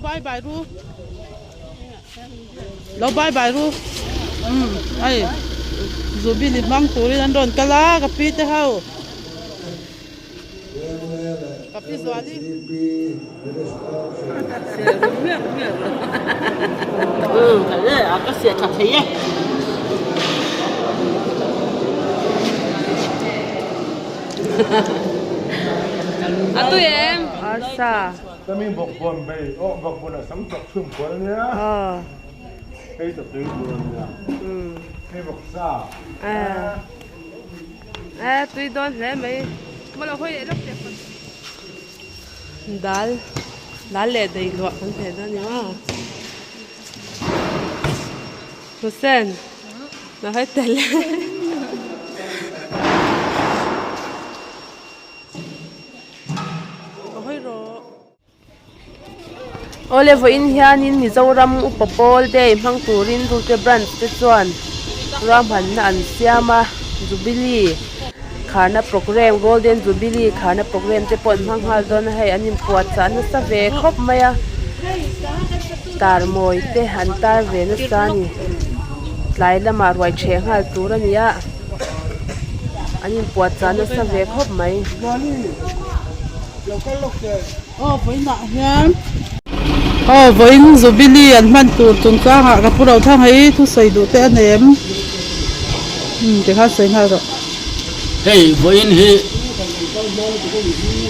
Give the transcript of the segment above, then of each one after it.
bye ru lo bye ru ai Jubilee mang turi an ron kala kapi te hau kapi zwali thế cái xe thật thế à tụi em sa ta mình bọc quần bày bọc quần là sắm chọc xung quần nhá cây tập tưới quần nhá cây bọc sa tụi đón thế mấy mà là hơi rất đẹp đá lệ đầy loạn không thể đó nhá Hussein nó hơi tệ Ole vo in hian in Mizoram Pawl de mang turin Dulte branch te chuan ram han na an siama Jubilee kharna program golden Jubilee kharna program te pon mang hal don hai anin puat chan na sa ve khop maya tar moi te han tar ve na sani lai lama roi theng hal tur ania anin puat chan na sa ve khop mai với nạ hiền với Jubilee anh man tur tung ka ha ka pura thang hai thu sai du te anh em te kha sai ha ro hey với in hi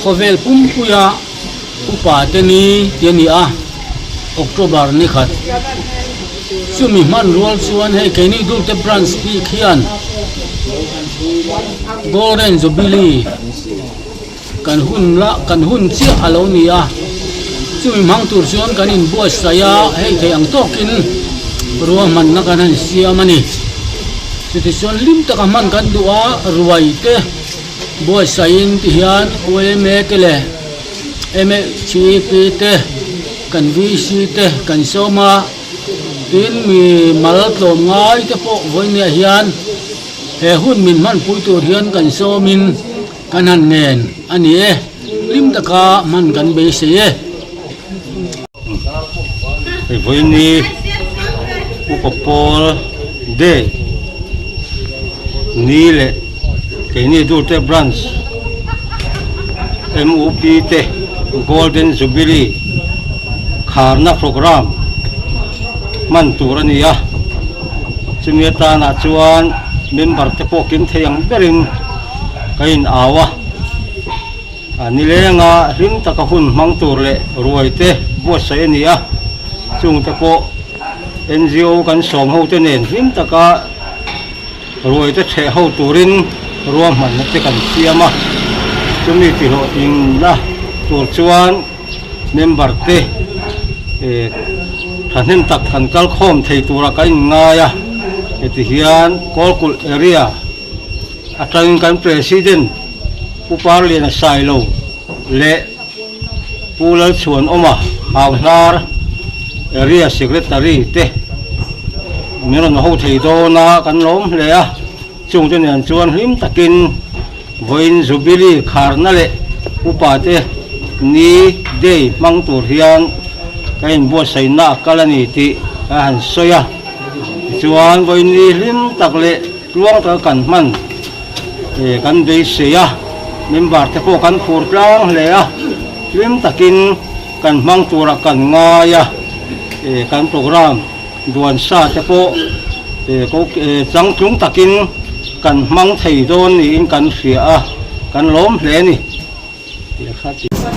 khovel pum puya upa te ni tiani a October ni khat sumi man rual chuan hei ke ni Dulte branch pi khian golden Jubilee kan hun chi alo ni a chui mang tur chuan kan in buai saya hei thei ang tokin ruwa man na kan han siamani ti chuan lim taka man kan duwa ruai te buai sain ti hian me te le eme chi pi te kan vi si te kan soma tin mi mal tlom ngai te po voi ne hian he hun min man pui tur hian kan somin kan han nen ani e lim taka man kan be se e với ni Pawl de ni le cái ni Dulte branch MUP te golden Jubilee kharna program man turania chumeta na chuan member te pokin theyang berin kain awa ani lenga rim taka hun mang tur le ruai te bo sai ania chung te po NGO kan som ho te nen rim taka ruai te the ho turin ruam man te kan siama chumi ti ho ting la tur chuan member te thanen tak than kal khom thei tura kain ngaya eti hian kolkul area atang kan president upar le na sailo le pulal chuan oma awnar area secretary te miron ho thei do na kan lom le a chung te nen chuan hlim takin voin Jubilee kharna le upa te ni dei mang tur hian kain bo sai na kalani ti han soya chuan voin ni hlim tak le luang ta kan man kan dei se ya member te po kan phur tlang le a hlim takin kan mang tura kan ngaya kan program duan sa te po ko chang tlung takin kan mang thei don ni in kan ria a kan lom hle ni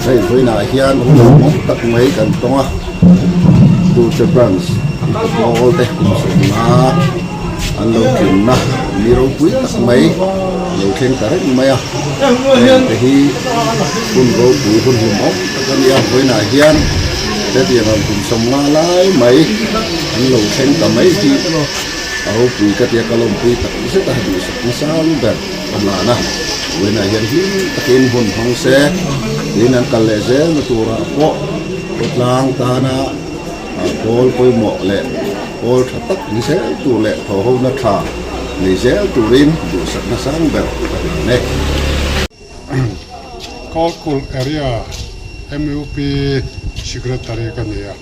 hey với nãy hian tak mấy kan tonga Dulte branch Pawl te na an lo kin na miro pui tak mấy lo khen ka rek mai a te hi kun go pui hun hum ok kan ya với nãy hian te ti ngam kum som la lai mai an lo khen ka mai ti au pui ka te ka lom pui tak se ta du sa sam ber la na với nãy hian hi takin hun hong se in an kal le zel na tura po lang ta na Pawl poi mo le Pawl thatak ni se tu le tho ho na tha ni zel turin du sak na sang ber ne kolkul area MUP Secretary kania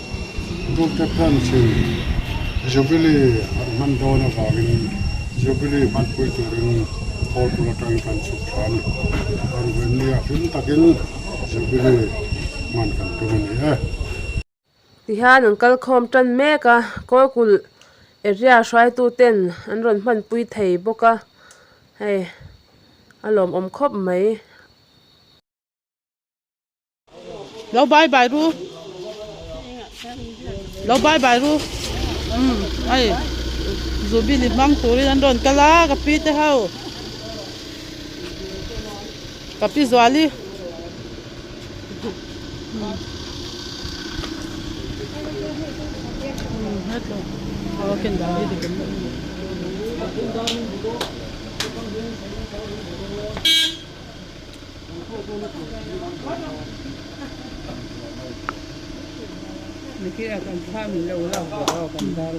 Dulte Branch Jubilee Mandona Vagin Jubilee Manpui Turin Pawl Pulatang kan Sutran Arvenia Fin Takin Jubilee Man kan Tumani Tihan Uncle Khom Tan Meka Kokul area shrai tu ten an ron man pui thei boka hei alom khop mai Lâu bye bye ru. Lâu bye bye ru. Ai. Jubilee mang turi an ron kala kapi te hau. Kapi zwali. Hello. Okay, dali di kan. Niki akan kami laulah kalau kandar.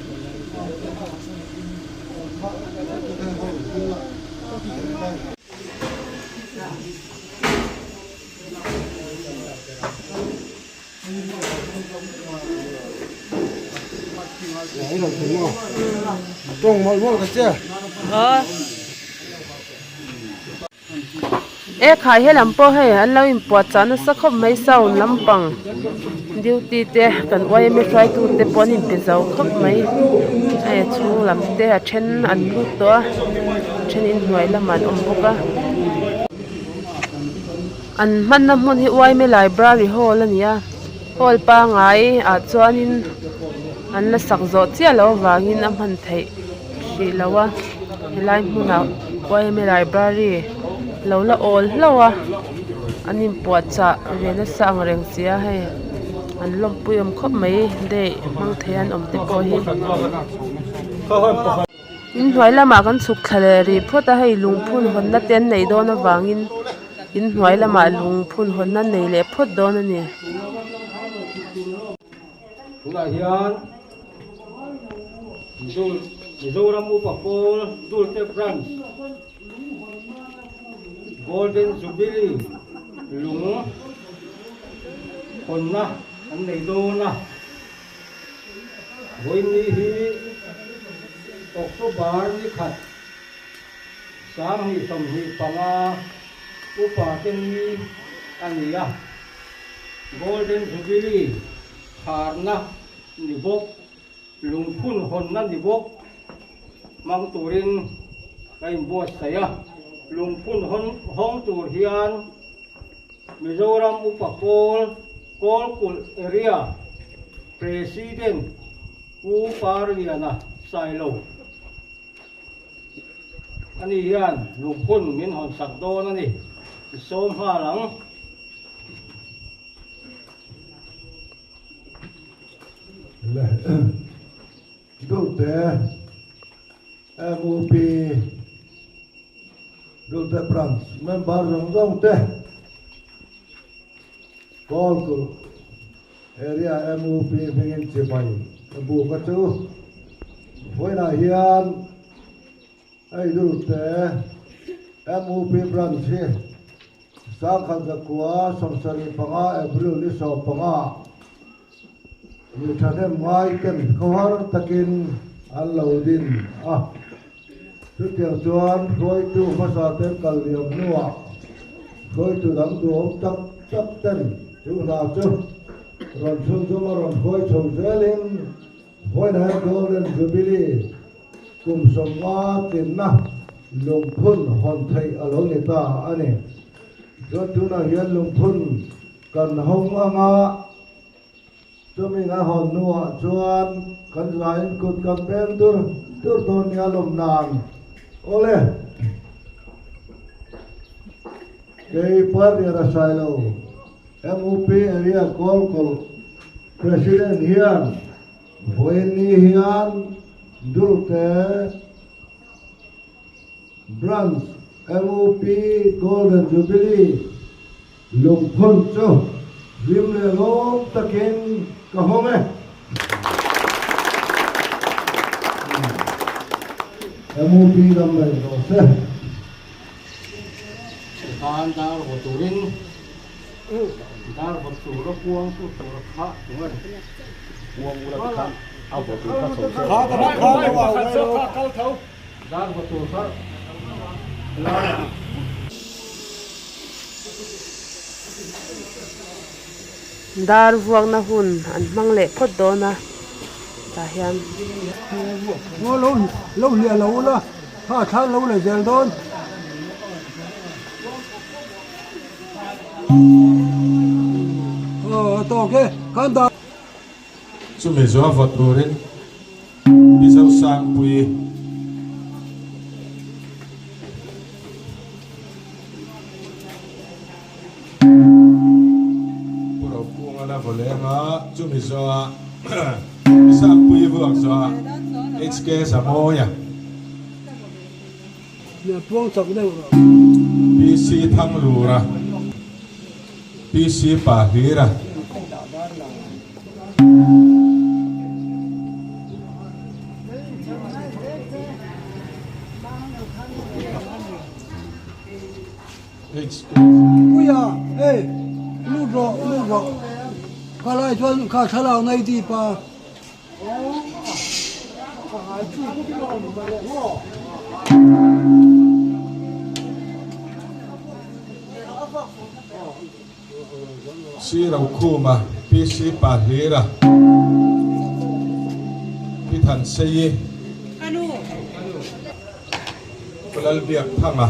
Trong mọi món cái chứ khai he lampo he an lo import chan sa khop mai sau lampang duty te kan wai me try tu te pon in pe zau khop mai ai chu lam te a then an lu to then in hnuai laman boka an man na mon hi wai me library hall ania hall pa ngai a chuanin an la sak zo chia lo wangin a man thei hri lawa helai hmuna wai me library lo la all lawa anin puat cha rena sang reng sia he an lom puyom khop mai de mang thean om te ko hi in hnuai lama kan suk khale ri phota hei lungphun hon na ten nei do na wangin in hnuai lama lungphun hon na nei le phot do na ni Tuna hian Mizoram Pawl Dulte Branch Golden Jubilee lung kharna an nei do na hoini hi October ni khat sang hi som hi panga upa ten ni ania Golden Jubilee kharna ni bok lungphun honna ni bok mang turin kain bo saya lungphun hong tur hian Mizoram Pawl Kolkul area president u parliana sailo ani hian lungphun min hon sak don ani som halang Dulte MUP Dulte Branch member rong te Kolkul area MUP pengin cipai bu ka chu foi na hian ai Dulte MUP Branch sang khan zakwa somsari panga April ni so panga như thế mai cần có takin alodin trước kia chuan khối tu phát ra tên cần liệm nua khối tu đắng tu ốm chấp tên chú nào chứ rồi xuân chúng rồi khối sầu dễ lên khối này Golden Jubilee cùng sống ma tiền na lùng phun hòn thầy ở lối người ta anh em cho chú nào hiện lùng phun cần hông anga cho mình ăn hòn nua chuan cần giải cột campaign tur tôn nhà lồng nàng ole cái party ra silo MUP area Kolkul president hian voini hian Dulte Branch MUP Golden Jubilee lungphun chu rim le lo takin ka home MUP dam le lo se an dar ho turin ด้านประตูระพวงประตูระพะถึงว่าพวงอุลตะเอาประตูพระสงฆ์ข้าก็ได้ข้าเอาไว้ด้านประตูพระดาร์วงนะหุ่นอันมังเล็กพดโดนะตาเฮียน ngô lâu liền lâu là tháng lâu là dần thôi to cái khán giả chú mình gió vật đồ đến đi sau sang bùi bùi đầu buông là vật lẽ ngã chú mình gió sang bùi vượng gió HK Samo nha nhà tuông sọc đâu PC thăng lù ra PC bà hí ra ui à ê lúc rõ khá lại cho khá thả lao này đi pa si rau khu mà PC bà hí ra pi thần xây Kulal biak thang à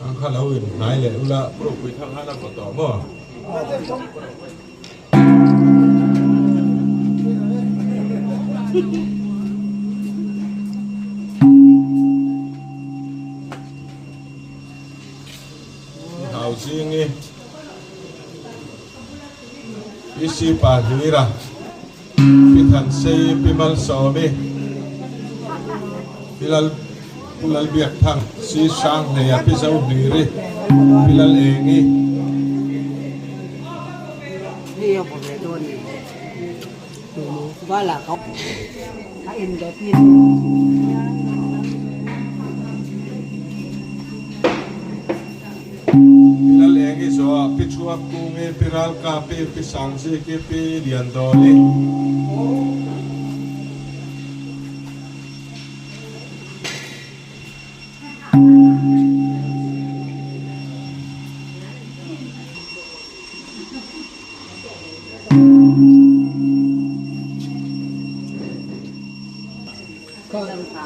ang khalawin nai le ula pro pui thang hana ko to mo hào riêng đi isi pa hira pi than sei pi mal so mi bilal Kulal biak thang si sang ne ya pi zau ni ri bilal engiนี่เอาผมเลยโดนว่าล่ะเขาถ้าเอ็นแบบนี้ bilal engi so pi chuap ku nge piral ka pi sang si ki pi lian do li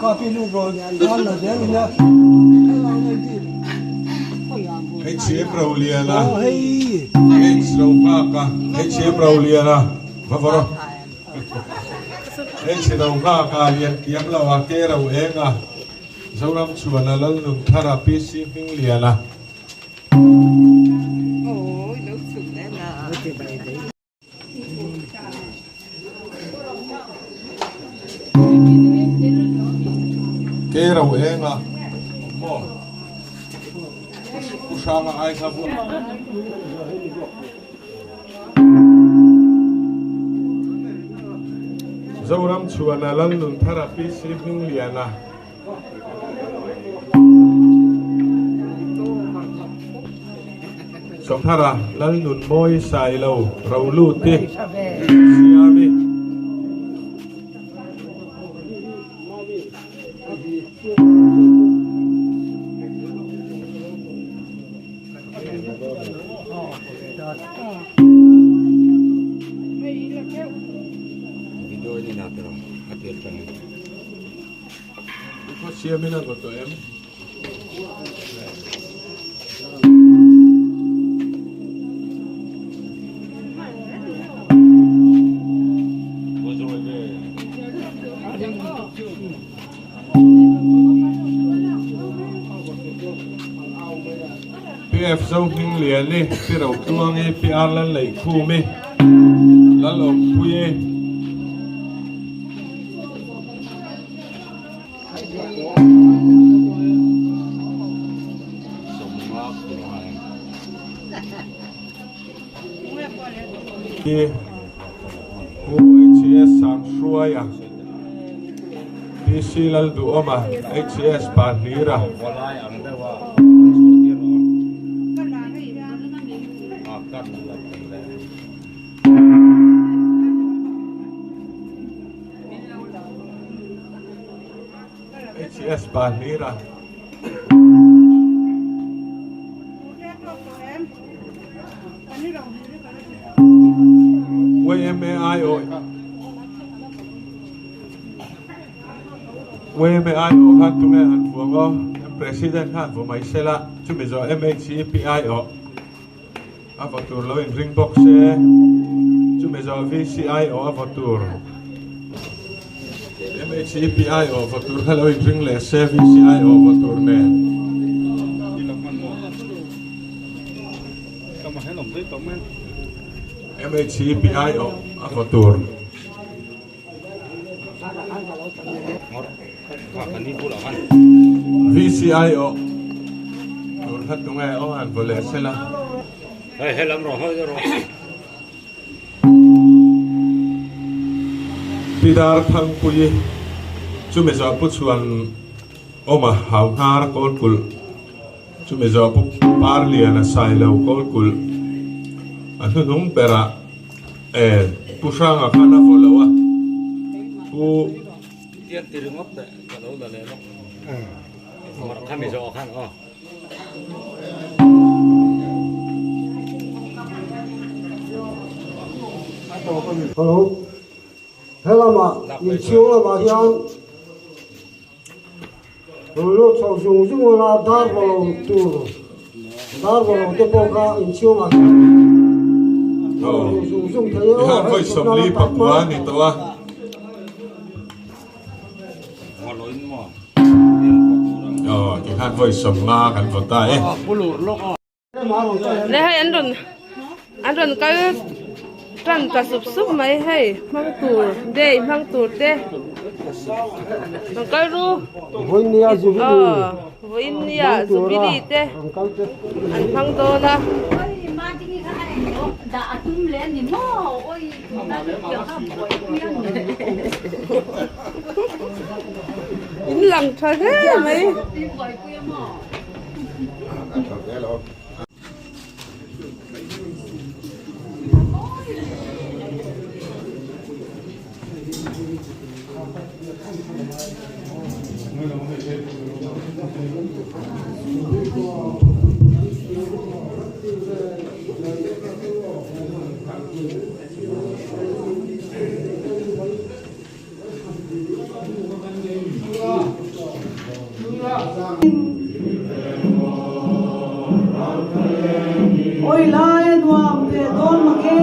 cà phê lúc rồi ăn là dễ luôn nhá hey chef raulia na hey hey slow pa ka hey chef raulia na va varo hey slow pa ka lian kiam la wa ke rau enga zoram chuana lal nung thara pi si hing liana ôi nó sụp đấy là cái bài đấy ke rau enga mo usanga ai ka bu zoram chuana lal nung thara pi si hing liana song thara lal nun moi sai lo rau lu ti siami video ini nak terus hati-hati. ko siami na ko to em PF sâu hinh liền đi, pi đầu tuang đi, pi ăn lăn lẩy khu mi, lăn lồng pui đi. Đi, HS sang xuôi à, PC lăn đủ mà, HS bản lý ra. HCS Palmira. WMAIO kan tunga han fuango president han fu mai sela chumi zo MHCPIO avatur lo in ring box chumi zo VCIO avatur MHCPIO avatur hello in ring le VCIO avatur ne MHCPIO avatur VCIO tur hat tunga o an vole sela helam ro hoi ro Pidar thang pui chume zo pu chuan oma hau har kol kul chume zo pu par liana sai lo kol kul anu nung pera pusanga khana volawa pu tian tirungop ta lo la le lo kami zo khan o Hello. Hello mà, nhìn chiếu là mà hiền. Rồi lúc sau dùng là đar vào cái bộ ca nhìn chiếu mà. Dùng thấy ihan voi somli Papua ni toa ihan voi somla kan vota Nè hay anh run cái trần cả sụp mấy hay mang tủ để mang tủ để mang cái ru với nia Jubilee. với nia Jubilee để anh mang đồ na đã tung lên thì mò ôi đã kiểu ham bội in lặng thôi thế mấy ôi lai đoam về đón mà nghe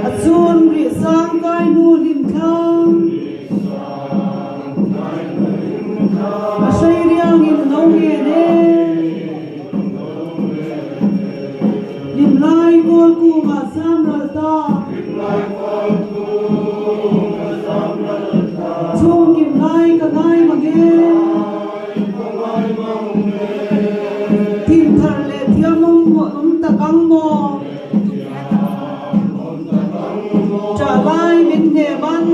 azun ri sang kai nu lim thang mà say riang in nấu nghe nè lim lai cô cu mà sam ra ta chung kim lai cả ngai mà nghe tìm thằng lệ thiêu mông một ta căng mò trả vai mình để ban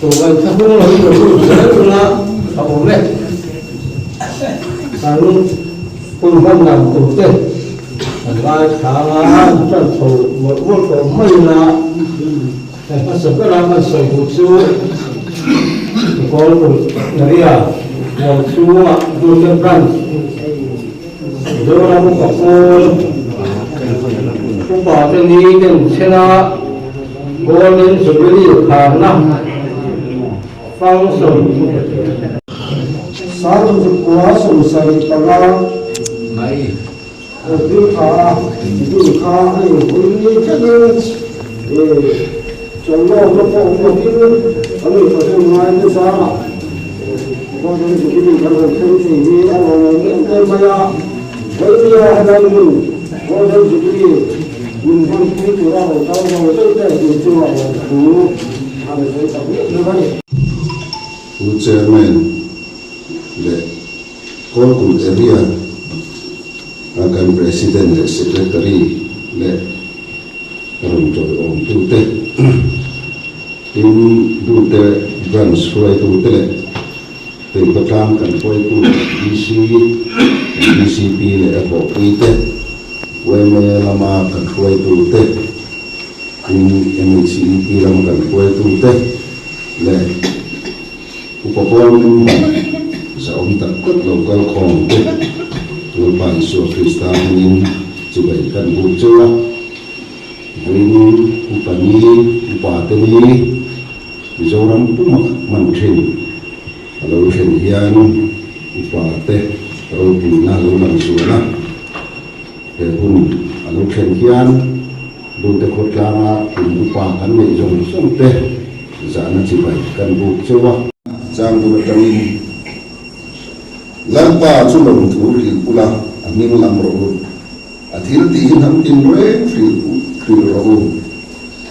tụi mình sẽ không làm được cái gì nữa không biết anh cùng văn làm tụi tiền vai khá là chân thủ một tổ mây là nó sẽ có làm sợi hút chú có một người một chú Dulte brand rồi một cặp bảo tên đi tên xe na golden Jubilee kharna function sáng chụp quá sùng sài tala này đi khá hay đi chắc trong đó nó có một cái anh ấy phải dùng hai cái sao con tôi chỉ đi làm một cái gì anh ấy những cái maya bây giờ anh ấy dùng con tôi chỉ đi dùng con cái củaเราtao rồi tôi để dùng cho họ đủ anh ấy phải tập luyện như vậy. Chairman le Kolkul area akan President le Secretary le karon to on Dulte in Dulte branch fly Dulte le từ các trang cần quay tu DCP là bộ y tế quay mê lama cần quay tu tế MCP lama cần quay tu tế là upapon sa umtak local kong tế lupan so Kristanin sebagai kan bujua upani upateni Mizoram pumak mantrin kalau hian upate rodina lulang suana hun kalau hian Dulte kotanga upakan me jong somte zana cibai kan bujua jang dumatangin lampa chulong thuri pula aning lamro athil ti ham tin re free ro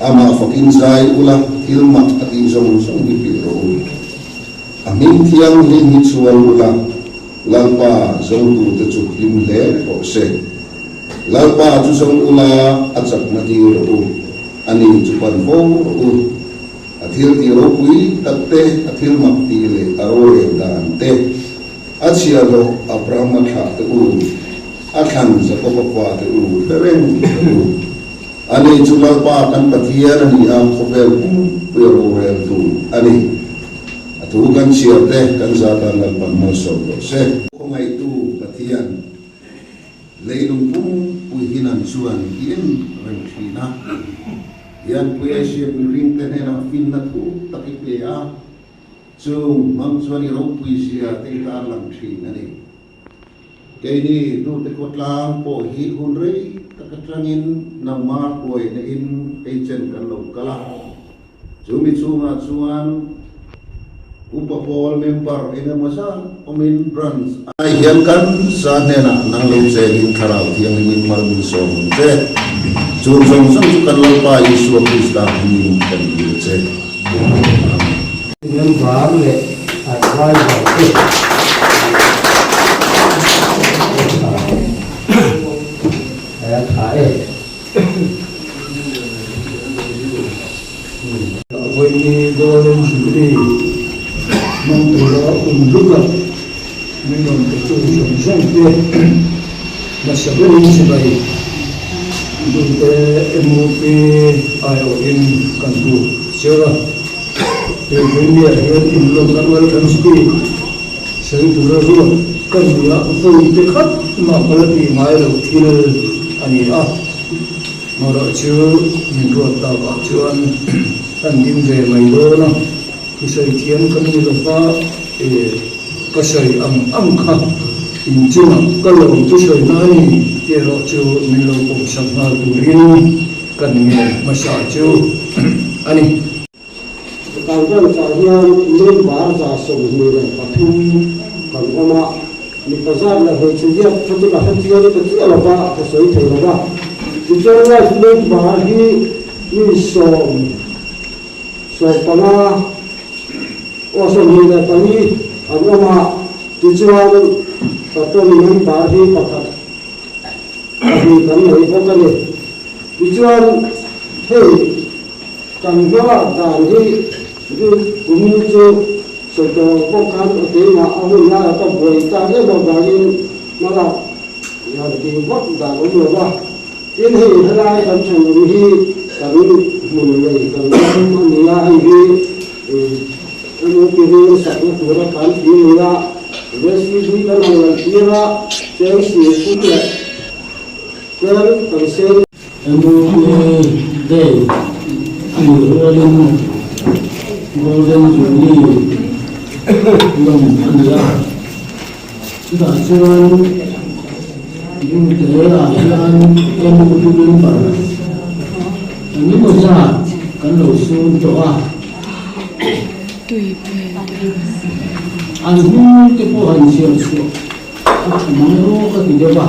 ama fakin sai ula hilmat ati zong song ni ro aning thiang ni chuan ula lalpa zong tu te chu lim le o se lalpa chu zong ula achak na ti ro ani chu pan ho ro athil ti ro pui tatte athil mak ti le aro re dan te achialo abraham tha te u akhan zakopwa te u bereng ani chulal pa kan pathian ani a khobel pero rel tu ani atu kan siate kan zata ngal pan mo so se ngai tu pathian leilung pum puhinan chuan ien reng thina yan puya siap ring te na finna tu takipe a chung mang chuani ro puisia te ta lang thina ni keini Dulte kotlang po hi hun rei takatrangin namar poi na in agent kan lo kala chumi chunga chuan Pawl member ina masa omin branch ai hian kan sa nena nang lo che in tharau thiang min mar min som che chung chung sang chu kan lo pa Yesu Krista min kan ni che member le advisor với golden jubilee mong từ đó lúc gặp mình còn cái chỗ sống sống kia mà sẽ biết như vậy đối với MOP ION cần đủ chưa thì với nghĩa hiện in lông các welcome speech sẽ từ đó luôn cần là tôi cái khát mà có là bị ngay đầu tiên anh ấy mà đó chứ mình ruột tao bảo chứ anh đi về mấy đô nó cái sợi thiên cái như là cái sợi âm khắc in chứ mà cái lồng cái sợi này thì đó chứ mình lâu cũng sắp vào tủ riêng cần nghề mà sợ chứ anh ấy càng cái là hiện lên bán giá sầu người này và thu còn có mà mình có ra là về chuyên nghiệp cho tôi là hết chuyên nghiệp cái là ba cái sợi thầy là ba thì cho nên là lên bán đi sầu pana o so ni da pani agama tijuan tato ni bahi pakat abi kan nei pokale tijuan hey kan gala dan hi du kumu chu so do pokan te ma awu na ta boi ta le do ba ni mala ya de wat da lo lo ba tin hi halai kan chu hi kan mun nei kan ni ya hi Anu kiri satu pura kan kira, besi di dalam kira, saya sih punya, kan tersen. Anu day, golden jubilee, belum ada. Kita cuman Dulte akan emu member. Ini masa kan langsung doa. Anh hùng cái bộ hành siêu siêu, mang ro cái gì đó ba,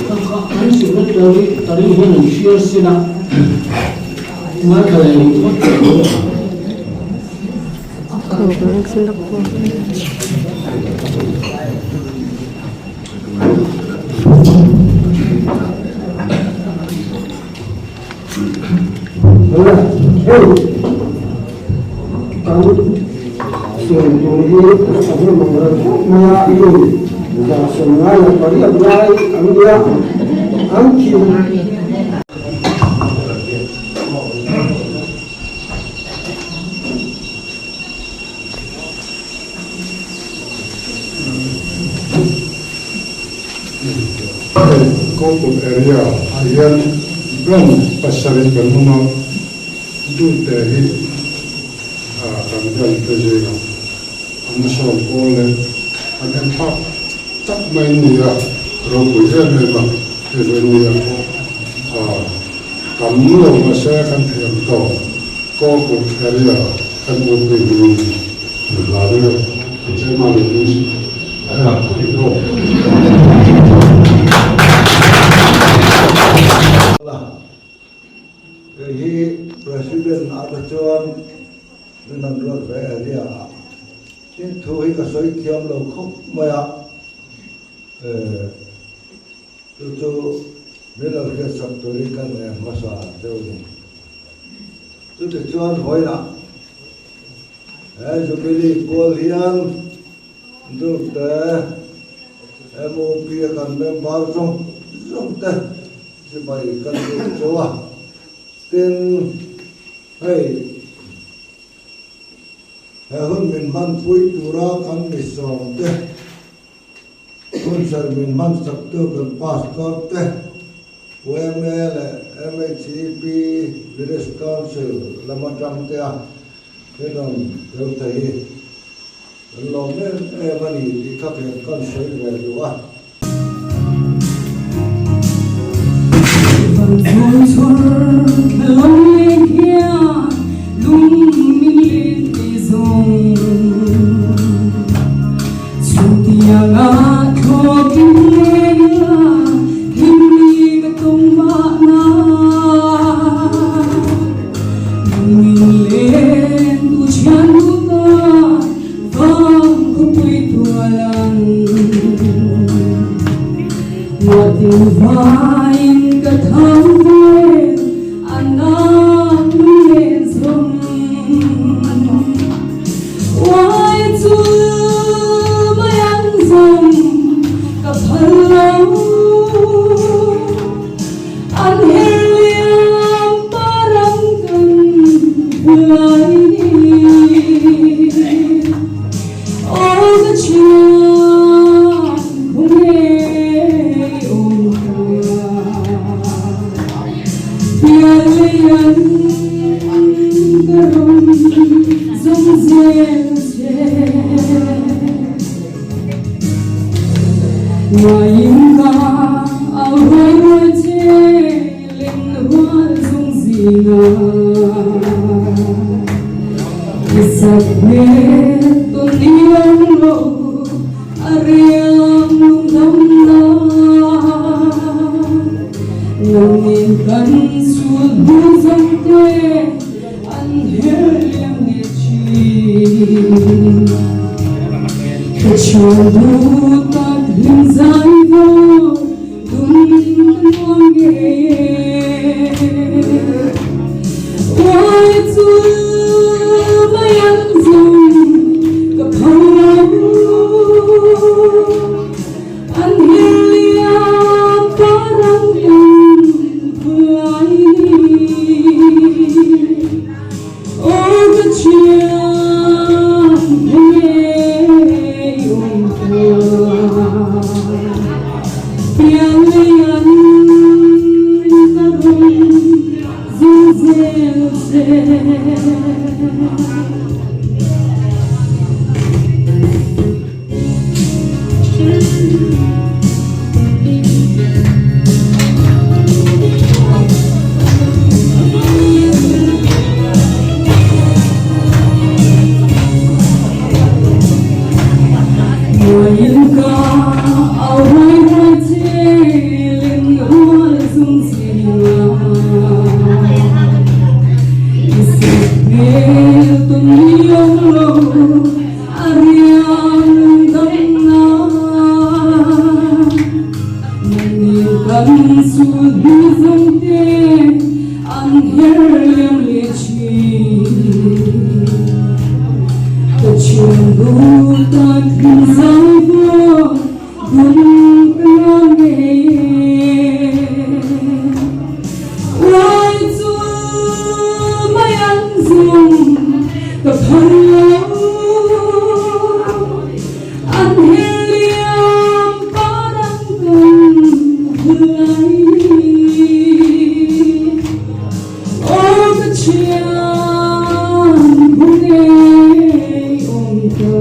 các anh siêu rất tari hiện siêu siêu na, mà cái này rất là Sườn tụi đi, ở bên một người mà đi, và sườn ngay là có đi ở đây, ăn đi, ăn chiều. Local area ayan gan pasarin kan mga Dulte hi kan gan tejega amasol kole agan pa tak mai niya rogo eba niya ko kamno masaya kan thayam to local area kan mo pe ni lado jema ni He president Abachuan nên rồi về area nhưng thôi cái soi kiam lâu không maya tu nên là cái sắp tới cái này mà sao đâu đi tu để chuan hỏi là Jubilee Pawl hian Dulte MOP kan member trong te si bai kan du chowa ten hey hun min man pui tura kan Mizoram te hun sar min man sak tu kan passport te UML MHCP Village Council lamatang te a kenon Dulte hi lo men mani di ka pe kan soi ve du a Hãy subscribe cho kênh Ghiền Mì Gõ để không bỏ lỡ những chuyện đủ ta khi dài vô buồn ngang nghe quay chúa mai ăn dùng tập thân lâu ăn helium ba đăng cần lại ôi cái chuyện hôm nay ôm cờ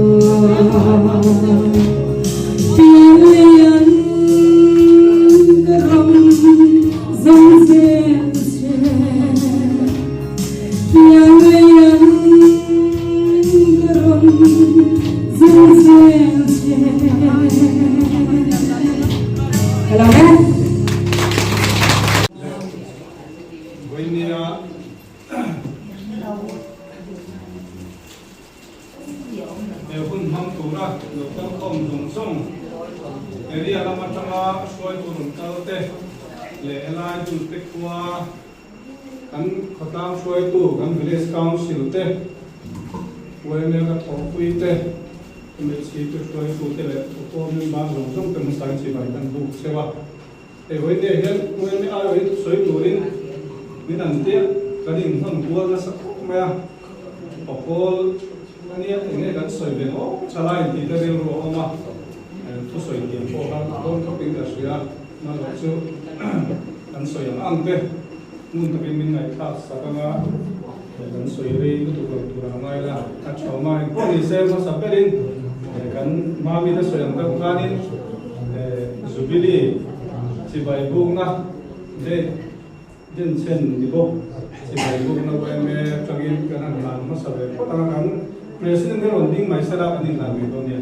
tiếng liên cầm dòng dền tiếng liên cầm dòng dền hello hun ham tura lo kan khom dung song area lama tanga soi turun kalte le elai Dulte kwa kan khatang soi tu kan village council te wene ka thopui te me chi tu soi tu te le ko min ba dung song kan sai chi bai kan bu sewa e wene hen wene a wene soi turin min an te kadin hon kwa na sa ma Pawl anh em gắn sợi về nó trả lại thì ta đều rồi mà thu sợi tiền của hắn không có tính là sợi mà là chưa gắn sợi ăn thế muốn tập mình ngày khác sao cả gắn sợi đây cái tụ ngày là các cháu mai có đi xem nó sắp đến gắn mà mình đã sợi ăn các con đi Jubilee chỉ vài buông na để dân sen đi bộ chỉ vài buông na vậy mà trong cái năng làm nó sắp đến có tăng gắn President kan onding mai sarap aning lagi ko niya.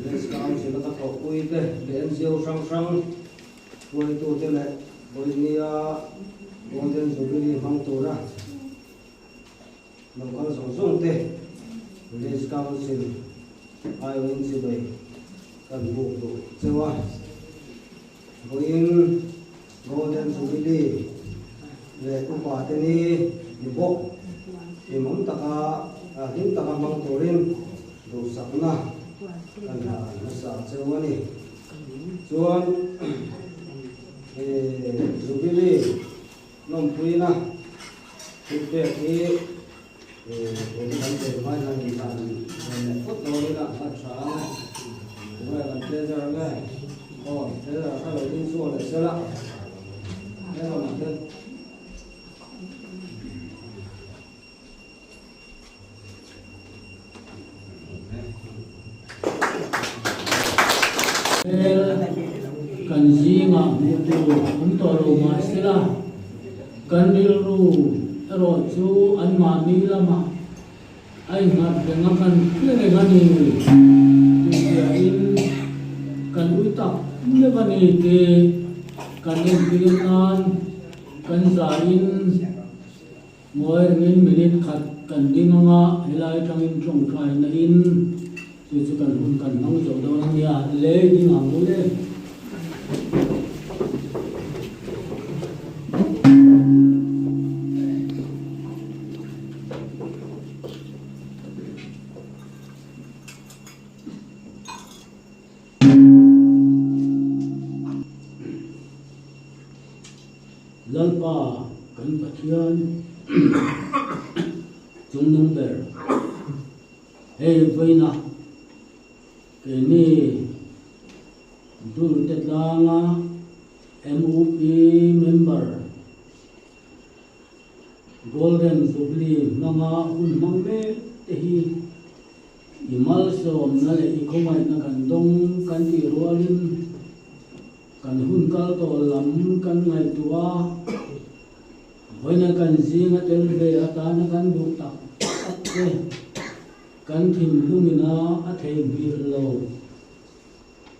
Let's come to the top with the NGO sang với tu thế này với nia golden Jubilee mang tu ra. Nông dân sống sung tê, village council, ai win si bay, kan buộc đủ, sewa, với golden Jubilee, le upa teni, dibok, imam taka, him taka mang turin, đủ sakna, kan nasa sewa ni, chuan, Jubilee, nom puina, kita ki Jadi kan mai là mình làm phút đầu đi là phát sáng này, rồi làm thế giờ này, thế là các loại tinh xua để xưa lại, thế là mặt thân. Kan zinga mutu untoro masila kan diru ro chu an ma mi lama ai ngat dengan kan kene gani in kan utak ne gani ke kan bilan kan zain moi ngin minit khat kan dinga helai tangin trong khai na in chu kan hun kan nang jo do nia le dinga mule lalpa kan pathian chung nung ber hey vaina keni Dulte langa MOP member golden Jubilee nanga un mangme tehi imal som na le ikomai na kandong kan ti rualin kan hun kal to lam kan ngai tua hoina kan zinga tel be atana kan du tak te kan thim lumina a thei bir lo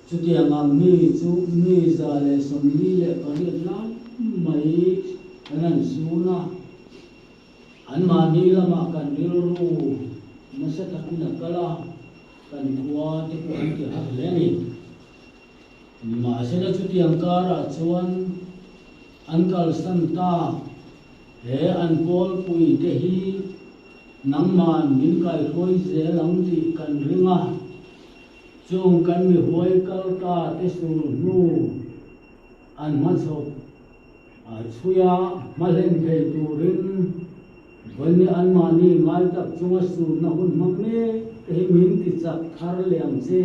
chu ti angam mi chu mi za le som li le kan lam mai kanan suna an ma ni lama kan rilru masa takina kala kan kuwa te ko an ti hak leni ma sela chuti angkara chuan an kal san ta he an pol pui te hi nangman min kai khoi ze lang ti kan ringa chung kan mi huai kal ta te su nu an ma so a chuya malen thei turin bani an mani ngai tak chunga su na hun mamme te min ti chak thar liam che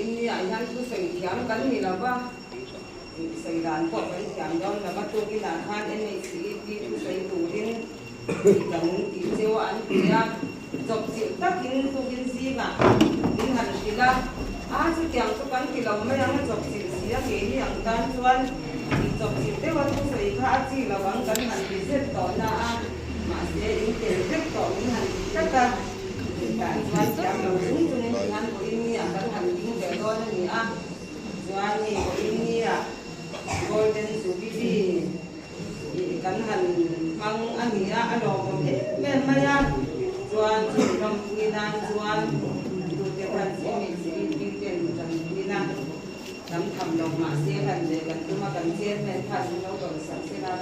ini ayah tu sengkiam kan ni lah bah, sengdan kok kan kiam don lah bah tu kita kan ini si tu sengturin, dan kicauan dia, job tak ini tu si nak, ini harus kita, setiap tu kan kita memang job dia kini yang dan tuan, job tu waktu saya si lawang kan harus set tona, masih ini terus tona kita. Kan macam langsung tu dengan ini akan handling betul ni Juan ni ini golden Jubilee kan mang ani ada orang memang ya Juan dalam penginan Juan tu tekan sini bikin macam ini dalam kamdong masih kan dengan cuma kan jen dan kasih orang saksi lah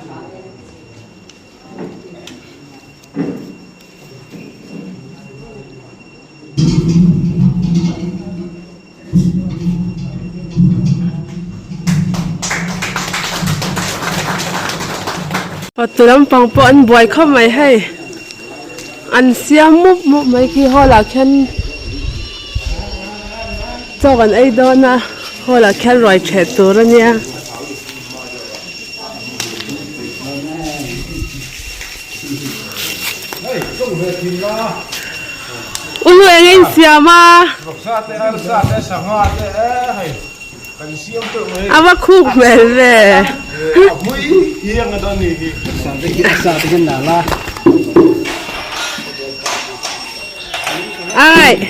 tulam pangpo an buai kho mai hai an siam mup mai ki hola khen chogan ai dona hola khen roi che tur ania ulu engin siama apa khuk mel ve hiang ada ni sampai kena lah ai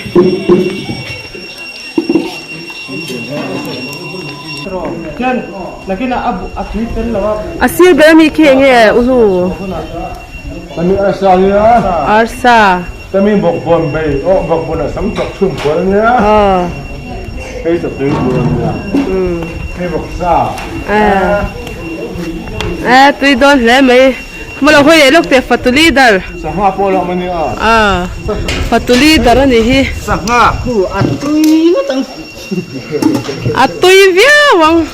kan nakina abu atwitter lawa asir berami ki nge ulu kami arsa kami bok bombay bok bona sam chok chung ko nya cái tập tuyến của mình cái bọc sa tôi đón lấy mấy mà là hơi lúc để phát tuli dar sa hoa po lo mani phát tuli dar này hi sa nga ku atui nó tăng atui vía wang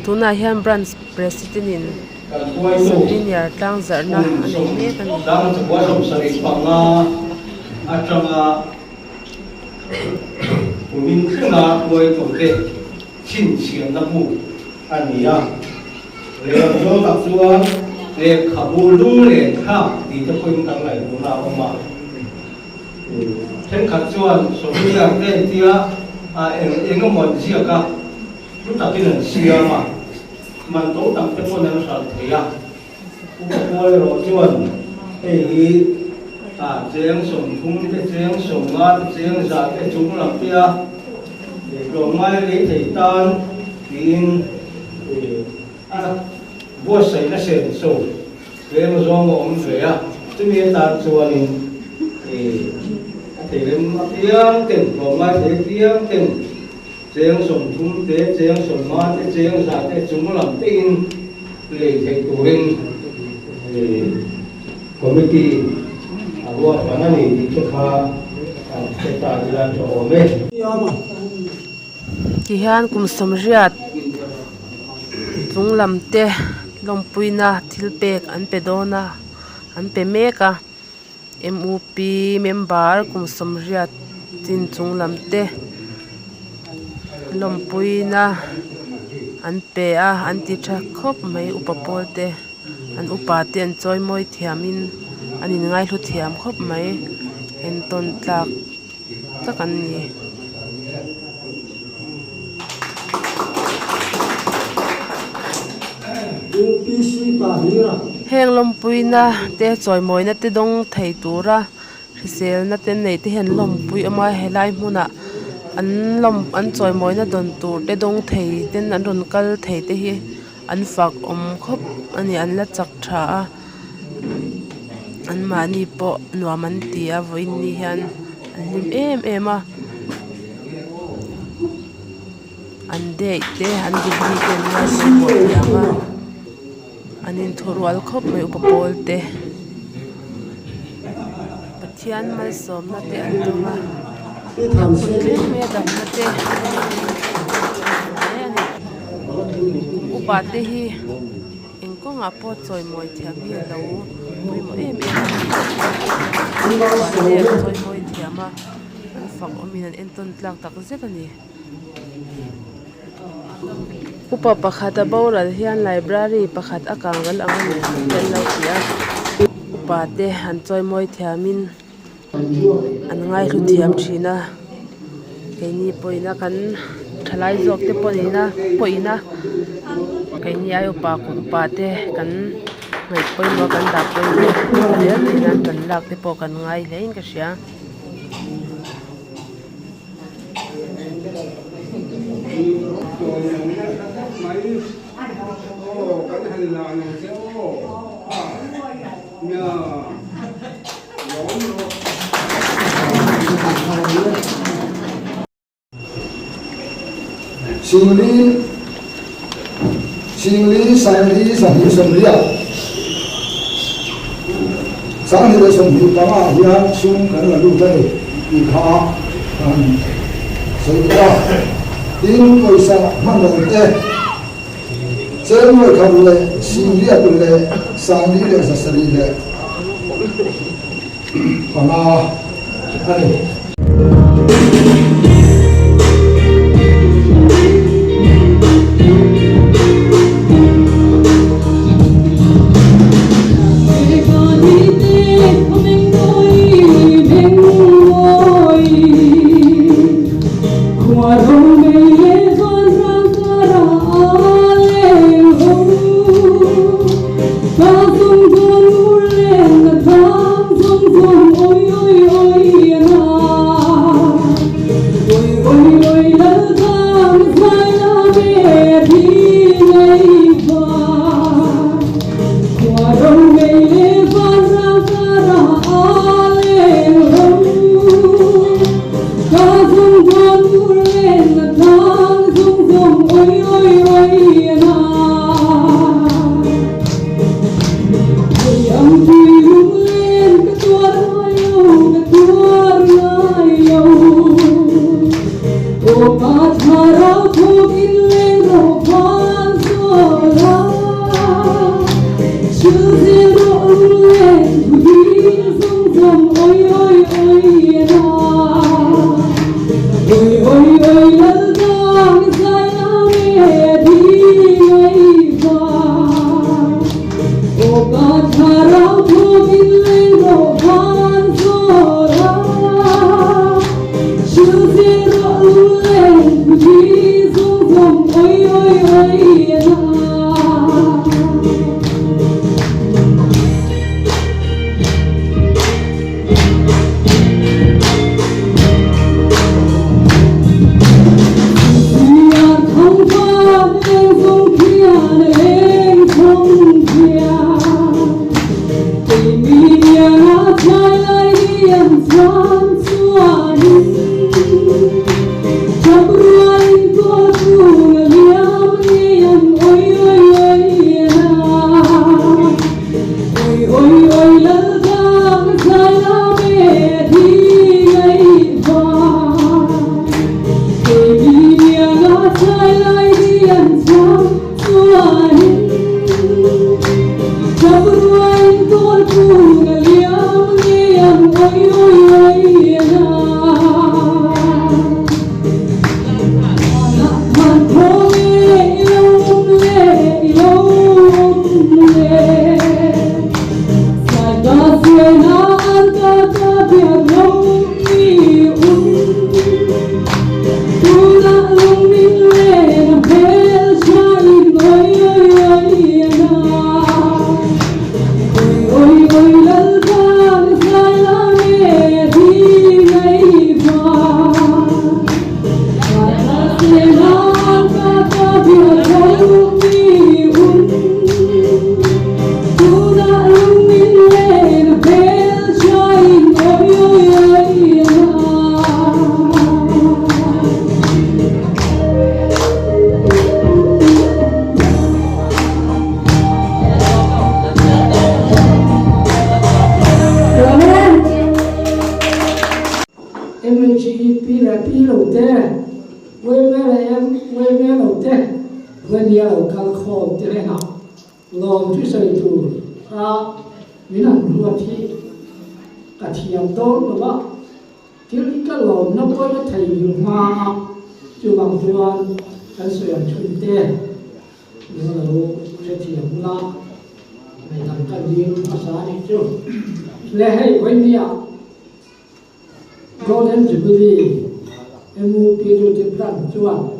tuna hian branch president in senior tlang zarna anei me kan dang chwa som sari panga atanga umin khna koi tote chin chiam na bu ania le jo ka chuan le khabul lung le kha ti te koin tang lai na oma then khat chuan so ria te tia a eng mon sia ka lu ta tin sia ma man to tam te ko na sa thia koi ro chuan ei cheng som thung te cheng som nga te cheng za te chung lam pia ro mai le thei tan tin bo sai na sen so ve mo zong om ve a tu mi ta chuan in thei lem ma tiang ten ro mai te tiang ten cheng som thung te cheng som nga te cheng za te chung lam te in le thei turin committee awa panani dikha ta jilan to ome ki hian kum somriat chunglam te longpuina thilpek an pe dona an pe meka MUP member kum somriat tin chunglam te longpuina an pe a an ti tha khop mai upapol te an upa te an choi moi thiamin anin ngai hlu thiam khop mai en ton tlak takan ni heng lompuina te choi moi na te dong thei tura risel na ten nei te hen lompui ama helai hmuna an choi moi na don tur te dong thei ten an ron kal thei te hi an fak om khop ani an la chak tha a an mani po nuam an ti a voin ni hian an lim em a an dei te an Jubilee ten na sipo yama anin thurwal khop mai upapol te pathian mal som na te an tuma me dam na te upa te hi engko nga po choi moi thiami lo pui mo em choi moi thiama an fak omin an enton tlak tak zekani upa pakhat a boral hian library pakhat a kangal angani tel lo tia upa te an choi moi thiamin an ngai hlu thiam thina keini poina kan thalai jok te poina keini ayo pa ku upa te kan ngai poino kan da poina le nan kan lak te po kan ngai lein ka sia sinh lý sang lý sang lý sông lý sang lý sông lý bằng à hiền sung cái là đủ đây đi khá xây ra tin coi sa mang đồng tê trên người không lệ sinh lý tu lệ sang lý lệ sa lý lệ bằng à anh Golden Jubilee, MOP Dulte Brand Chuan,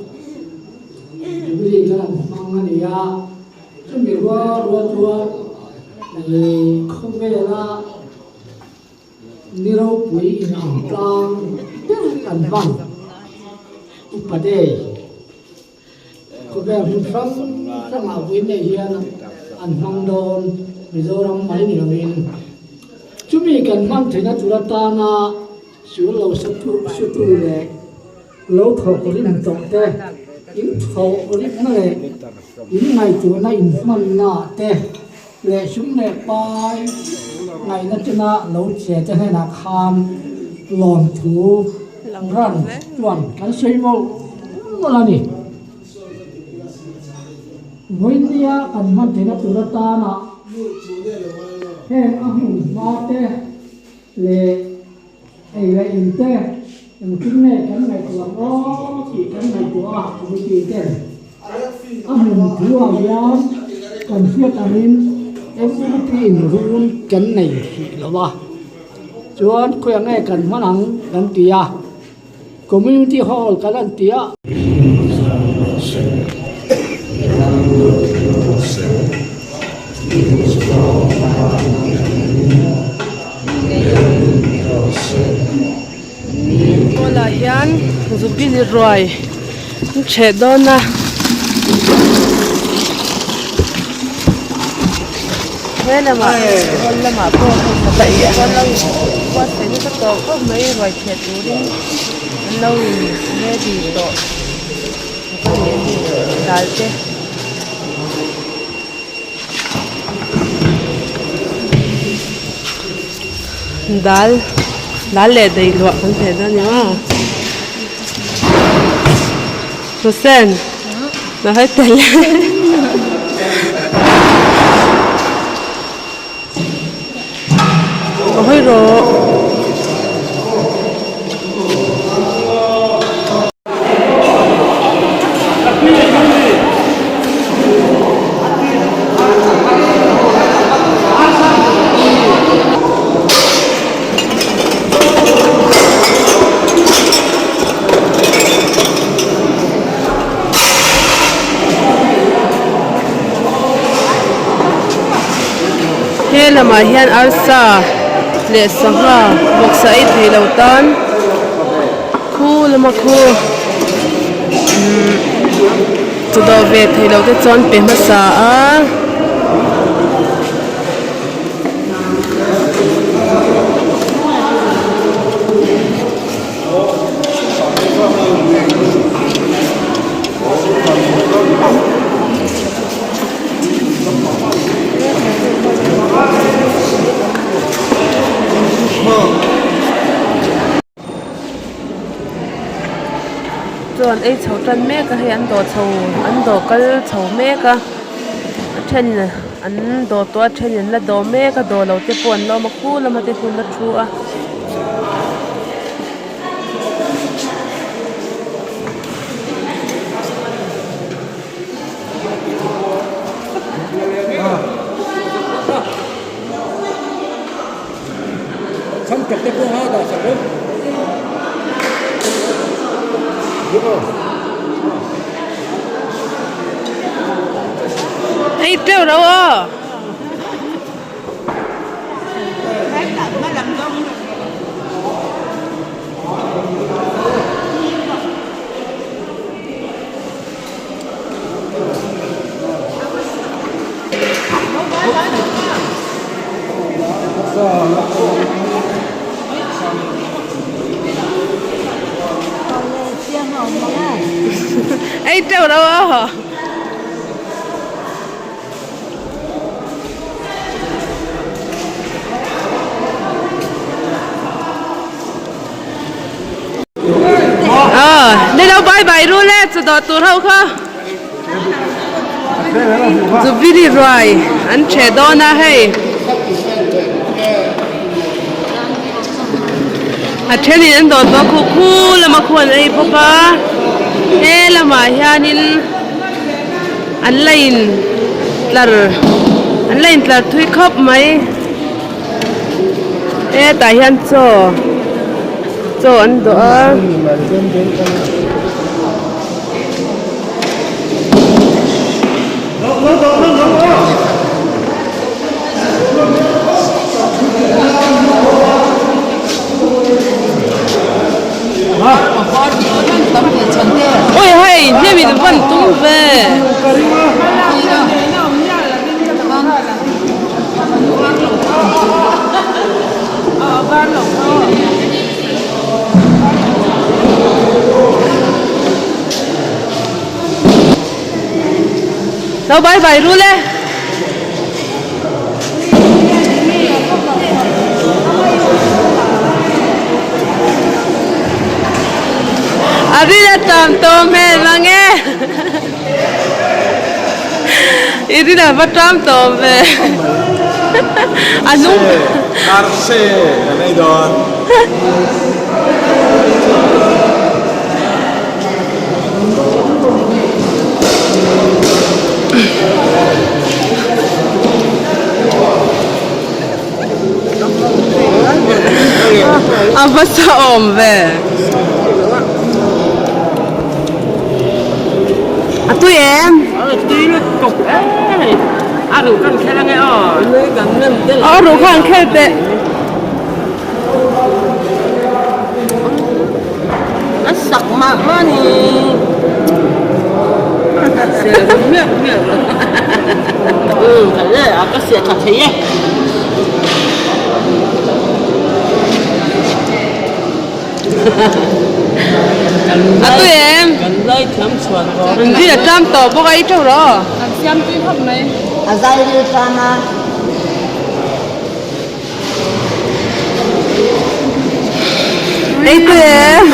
Jubilee Gan Mangania, Jumiwa, Rotua, Kumela, Niro Pui in Angklang, and Van, Upade, ก็แบบฟังสังอาวินในเฮียนอันฟังโดนมิโซรัมไม่นี่ละวินจุมีกันมันถึงนัจุรตานาสิวเราสุตุเลยเราถกริมตกเตอินถกริมนั่นเลยอินในตัวในอินมันนาเตเลยชุมเนี่ยไปในนัจนะเราเสียจะให้นักคามหลอนถูรันจวนกันใช้โมอะไรนี่วันนี้กันมันถึงนัจุรตานาเฮ้อาหุมาเตเลยไอ้เรื่องอินเตอร์ยังคิดเนี่ยกันในตัวอ๋อที่กันในตัวไม่กี่เต้นอ่ะมันถือว่าย้อนกันเสียกันนินเอ็มวีพีนรู้กันในหรือว่าชวนคุยง่ายกันมันหนังกันตีอ่ะคอมมูนิตี้ฮอลล์กันตีอ่ะPawl hian Jubilee roi che dona lama lama po ta ya lo wa se ni to ko mai roi che turin lo ne di to ko ne di dalte dal le dei lo kan the da nya so sen na hai tel ôi rồi thế là mà hiện arsa lệ sahra bok sai thei lo tan khu lama khu tu do ve thei lo te chon pe ma sa a chọn ấy chầu trần mẹ cái hay ăn đồ cái chầu mẹ cái trên ăn đồ toa trên là đồ mẹ cái đồ lâu tiếp buồn lo mà khu là mà tiếp buồn là chua không chụp cái hoa đó sao đấy ấy treo đâu à ấy treo đâu à đây đâu bye bye rồi lẽ cho đó tụi hậu không Jubilee rồi anh trẻ đó na hay à trên này anh đột vào khu là mà khu này papa ê là mà hiện in anh lên là thui khóc mấy ê tại hiện cho anh đó ôi hay thế mình vẫn tung về đâu bay bay luôn lên đi là tầm tôm mẹ mà nghe đi là bắt tôm tôm về anh núp Arse này đó anh bắt tôm về à tụi em tí nó cục ấy đủ khăn khe nghe đủ khăn khe tệ nó sặc mà nè sẽ miệng cái này à cái sẽ thật thế à tụi em cần lấy thấm chuột rồi đi là trăm tổ bốc ấy đâu đó xem tuy không này à dai đi sana ấy tụi em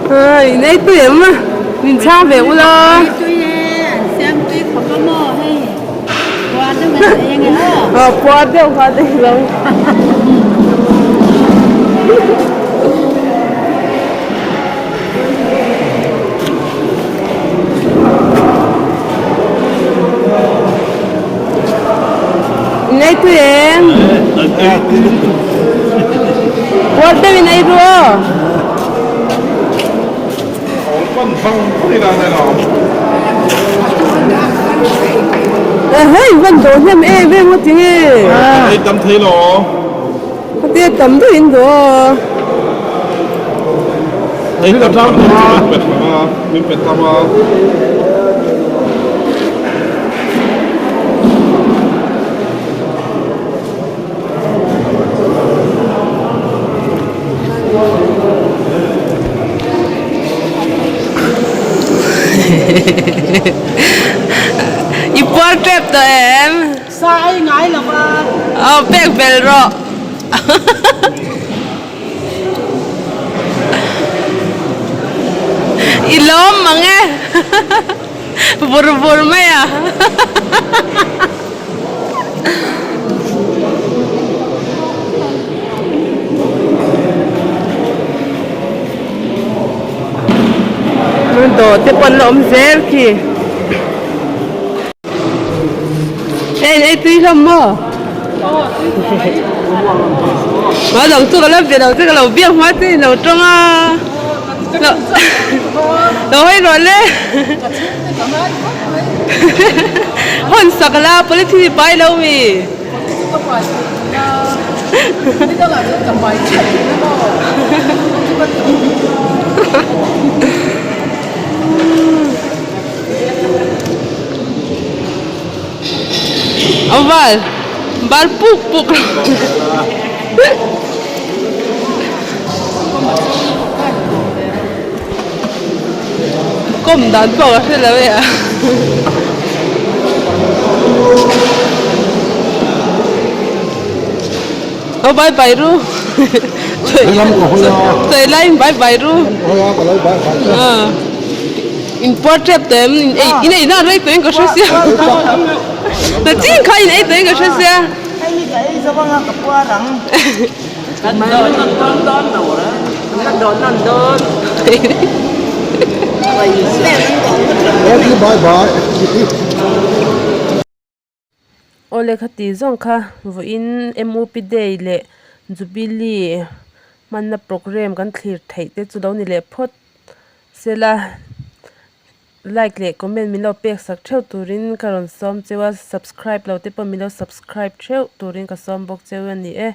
ơi này tụi em mà mình cha về u lo tuy xem tuy không có mò hay qua đâu mà lại nghe nó qua đâu rồi này tụi em qua đâu mình này rồi con phong đi ra đây nào hey vẫn đồn thêm em một tiếng đây tấm thế nó có tiền tấm thôi rồi đây tấm mình phải tấm trap to em sai ngay là mà bag bell ro ilom mà nghe bur bur mày à đồ tiếp con lộm dễ kì ê tí không mơ mà đầu tư cái lớp việc đầu tư cái lầu biếng hóa thì đầu trong đầu hay rồi lên hôn sạc la police thì bay đâu mi ông bal puk có một đàn bò thế là vậy à bye bye ru tôi lấy bye bye ru important tem ini na rai tôi có số xe là chính khai này tôi có số xe cái cái sao bang cái qua rằng mà đón đầu đó đón bye bye ole khati zong kha voin MOP day le Jubilee manna program kan thlir thei te chu do ni le phot sela like le comment mi lo pek sak theu turin karon som chewa subscribe lo te pa mi lo subscribe theu turin ka som bok chewa ni e